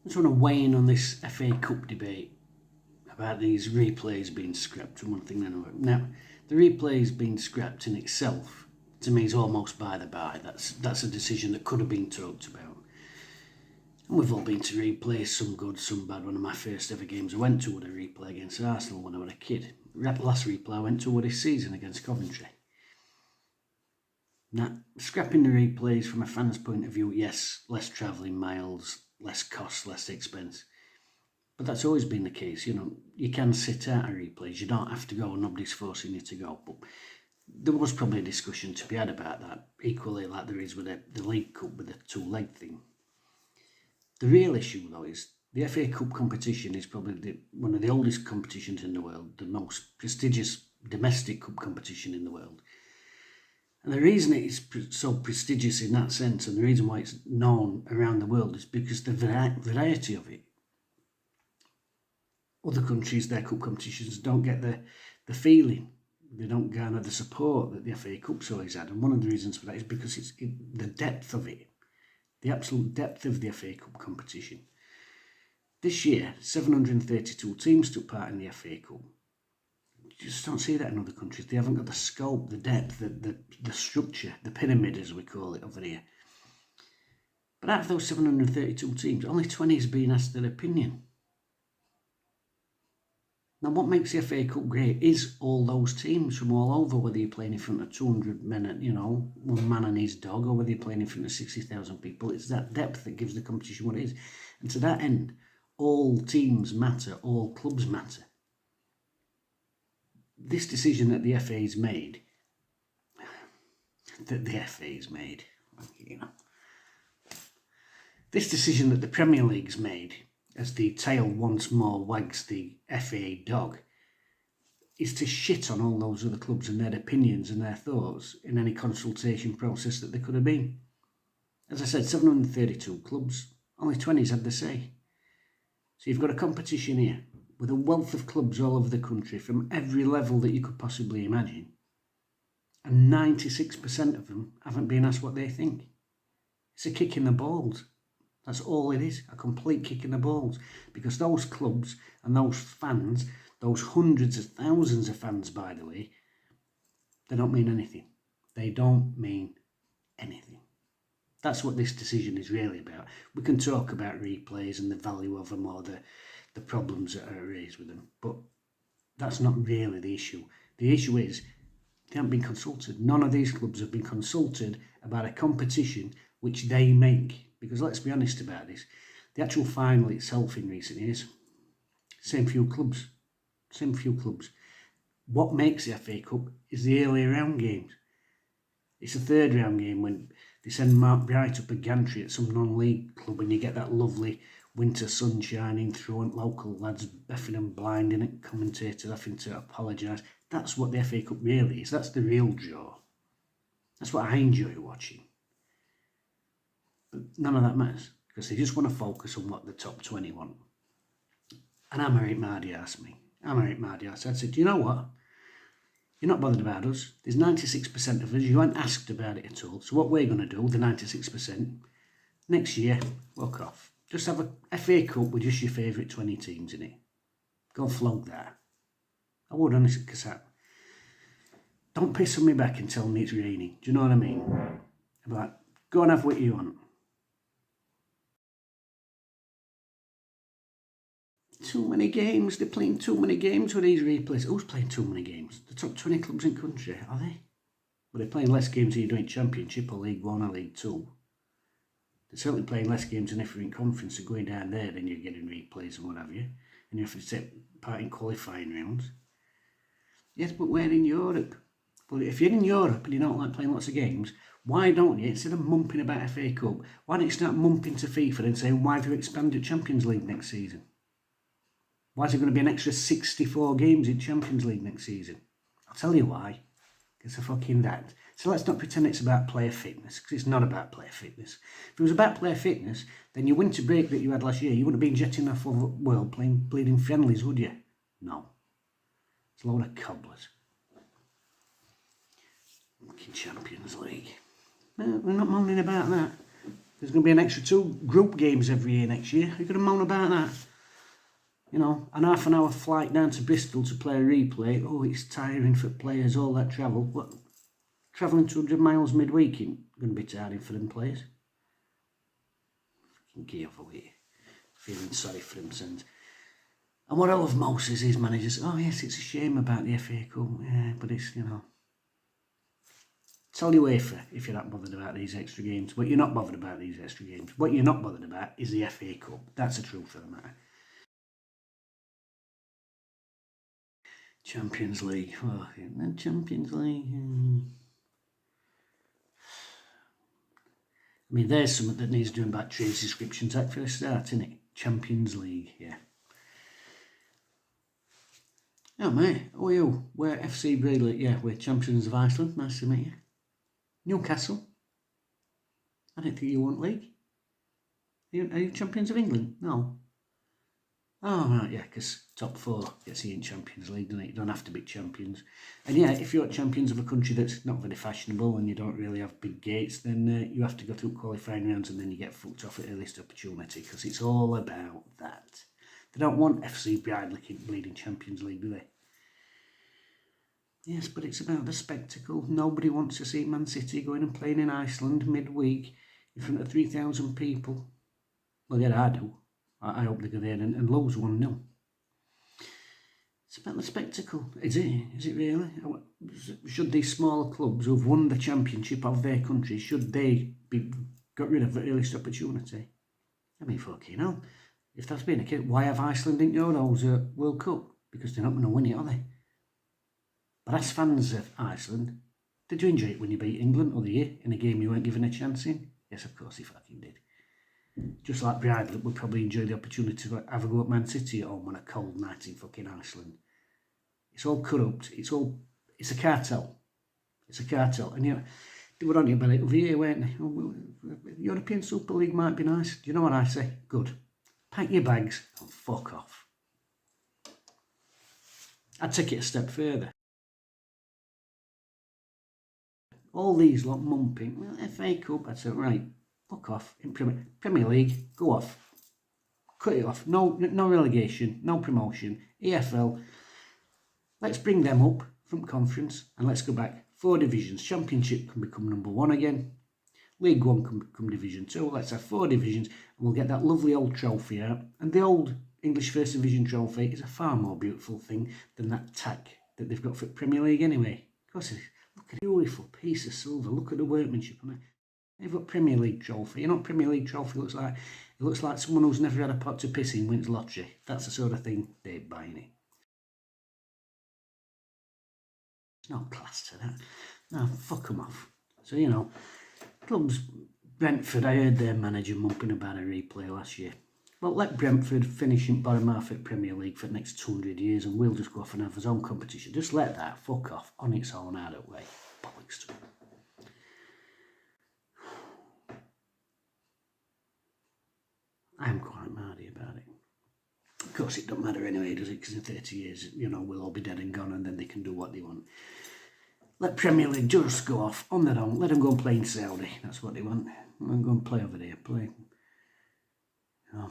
I just want to weigh in on this FA Cup debate about these replays being scrapped and one thing then another. Now, the replays being scrapped in itself, to me, is almost by the by. That's a decision that could have been talked about. And we've all been to replays, some good, some bad. One of my first ever games I went to was a replay against Arsenal when I was a kid. Last replay I went to was this season against Coventry. Now, scrapping the replays from a fan's point of view, yes, less travelling miles, less cost, less expense. But that's always been the case. You can sit out of replays. You don't have to go, nobody's forcing you to go. But there was probably a discussion to be had about that, equally like there is with the League Cup with the two-leg thing. The real issue, though, is the FA Cup competition is probably one of the oldest competitions in the world, the most prestigious domestic cup competition in the world. And the reason it is so prestigious in that sense, and the reason why it's known around the world, is because the variety of it. Other countries, their cup competitions don't get the feeling. They don't garner the support that the FA Cup's always had. And one of the reasons for that is because it's the depth of it, the absolute depth of the FA Cup competition. This year, 732 teams took part in the FA Cup. You just don't see that in other countries. They haven't got the scope, the depth, the structure, the pyramid as we call it over here. But out of those 732 teams, only 20 has been asked their opinion. Now, what makes the FA Cup great is all those teams from all over, whether you're playing in front of 200 men, one man and his dog, or whether you're playing in front of 60,000 people. It's that depth that gives the competition what it is. And to that end, all teams matter, all clubs matter. This decision that the FA's made, this decision that the Premier League's made, as the tail once more wags the FA dog, is to shit on all those other clubs and their opinions and their thoughts in any consultation process that there could have been. As I said, 732 clubs, only 20's had the say. So you've got a competition here with a wealth of clubs all over the country from every level that you could possibly imagine. And 96% of them haven't been asked what they think. It's a kick in the balls. That's all it is, a complete kick in the balls. Because those clubs and those fans, those hundreds of thousands of fans, by the way, they don't mean anything. They don't mean anything. That's what this decision is really about. We can talk about replays and the value of them or the problems that are raised with them, but that's not really the issue. The issue is they haven't been consulted. None of these clubs have been consulted about a competition which they make. Because let's be honest about this, the actual final itself in recent years, same few clubs. What makes the FA Cup is the early round games. It's a third round game when they send Mark Bright up a gantry at some non-league club and you get that lovely winter sun shining through and local lads effing and blinding it, commentators having to apologise. That's what the FA Cup really is. That's the real draw. That's what I enjoy watching. But none of that matters because they just want to focus on what the top 20 want. And Amrit Mardi asked me. I said, you know what? You're not bothered about us. There's 96% of us. You aren't asked about it at all. So what we're going to do, the 96%, next year, walk off. Just have a FA Cup with just your favourite 20 teams in it. Go flog that. I would honestly, because don't piss on me back and tell me it's raining. Do you know what I mean? I'm like, go and have what you want. Too many games. They're playing too many games with these replays. Who's playing too many games? The top 20 clubs in the country, are they? But they're playing less games than you're doing Championship or League 1 or League 2. They're certainly playing less games in every conference and going down there than you're getting replays and what have you. And you have to take part in qualifying rounds. Yes, but we're in Europe. But if you're in Europe and you don't like playing lots of games, why don't you, instead of mumping about FA Cup, why don't you start mumping to FIFA and saying, why have you expanded Champions League next season? Why is there going to be an extra 64 games in Champions League next season? I'll tell you why. It's a fucking that. So let's not pretend it's about player fitness, because it's not about player fitness. If it was about player fitness, then your winter break that you had last year, you wouldn't have been jetting off over the world playing bleeding friendlies, would you? No. It's a load of cobblers. Fucking Champions League. No, we're not moaning about that. There's going to be an extra 2 group games every year next year. You're going to moan about that? You know, an half an hour flight down to Bristol to play a replay. Oh, it's tiring for players, all that travel. What? Travelling 200 miles midweek ain't going to be tiring for them players. Fucking get over here. Feeling sorry for them sins. And what I love most is these managers. Oh yes, it's a shame about the FA Cup. Yeah, but it's, you know. Tell your UEFA if you're not bothered about these extra games. But you're not bothered about these extra games. What you're not bothered about is the FA Cup. That's the truth of the matter. Champions League. Oh, the Champions League. I mean, there's something that needs doing about trade descriptions act for a start, isn't it? Champions League, yeah. Oh, mate, who are you? We're FC Breedley, yeah, we're champions of Iceland. Nice to meet you. Newcastle. I didn't think you want league. Are you champions of England? No. Oh, right, yeah, because top 4 gets you in Champions League, doesn't it? You don't have to be champions. And yeah, if you're champions of a country that's not very fashionable and you don't really have big gates, then you have to go through qualifying rounds and then you get fucked off at earliest opportunity, because it's all about that. They don't want FC Breidley bleeding Champions League, do they? Yes, but it's about the spectacle. Nobody wants to see Man City going and playing in Iceland midweek in front of 3,000 people. Well, yeah, I do. I hope they go there and lose 1-0. It's about the spectacle. Is it? Is it really? Should these smaller clubs who've won the championship of their country, should they be got rid of the earliest opportunity? I mean, fucking hell. If that's been the case, why have Iceland in Euros World Cup? Because they're not going to win it, are they? But as fans of Iceland, did you enjoy it when you beat England other year in a game you weren't given a chance in? Yes, of course he fucking did. Just like Breidley would probably enjoy the opportunity to have a go at Man City at home on a cold night in fucking Iceland. It's all corrupt. It's a cartel. It's a cartel. And you know, they were on your belly over here, weren't they? Oh, European Super League might be nice. Do you know what I say? Good. Pack your bags and fuck off. I'd take it a step further. All these lot mumping, well, FA Cup, I'd say, right, fuck off. In Premier League, go off. Cut it off. No relegation, no promotion. EFL, let's bring them up from conference and let's go back 4 divisions. Championship can become number 1 again. League 1 can become Division 2. Let's have 4 divisions and we'll get that lovely old trophy out. And the old English First Division trophy is a far more beautiful thing than that tack that they've got for Premier League anyway. Of course it is. Look at a beautiful piece of silver. Look at the workmanship on it. They've got Premier League trophy. You know what Premier League trophy looks like? It looks like someone who's never had a pot to piss in wins lottery. That's the sort of thing they're buying it. There's no class to that. No, fuck them off. So, you know, clubs, Brentford, I heard their manager mumping about a replay last year. Well, let Brentford finish in bottom half at Premier League for the next 200 years and we'll just go off and have our own competition. Just let that fuck off on its own out of the way. Bollocks to it. I'm quite mardy about it. Of course, it don't matter anyway, does it? Because in 30 years, you know, we'll all be dead and gone and then they can do what they want. Let Premier League just go off on their own. Let them go and play in Saudi. That's what they want. Let them go and play over there. Play. You know,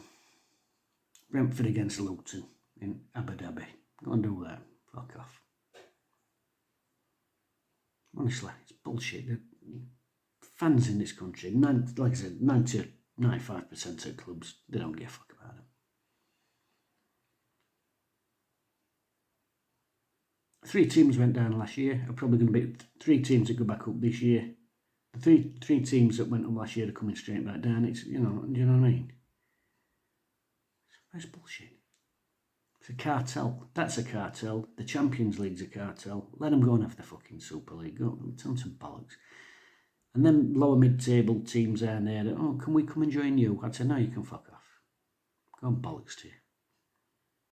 Brentford against Luton in Abu Dhabi. Go and do that. Fuck off. Honestly, it's bullshit. The fans in this country, like I said, 95% of clubs, they don't give a fuck about them. 3 teams went down last year. Are probably going to be 3 teams that go back up this year. The three teams that went up last year are coming straight back down. It's, you know, do you know what I mean? It's bullshit. It's a cartel. That's a cartel. The Champions League's a cartel. Let them go and have the fucking Super League. Go tell them some bollocks. And then lower mid-table teams down there that, oh, can we come and join you? I'd say, no, you can fuck off. Go on bollocks to you.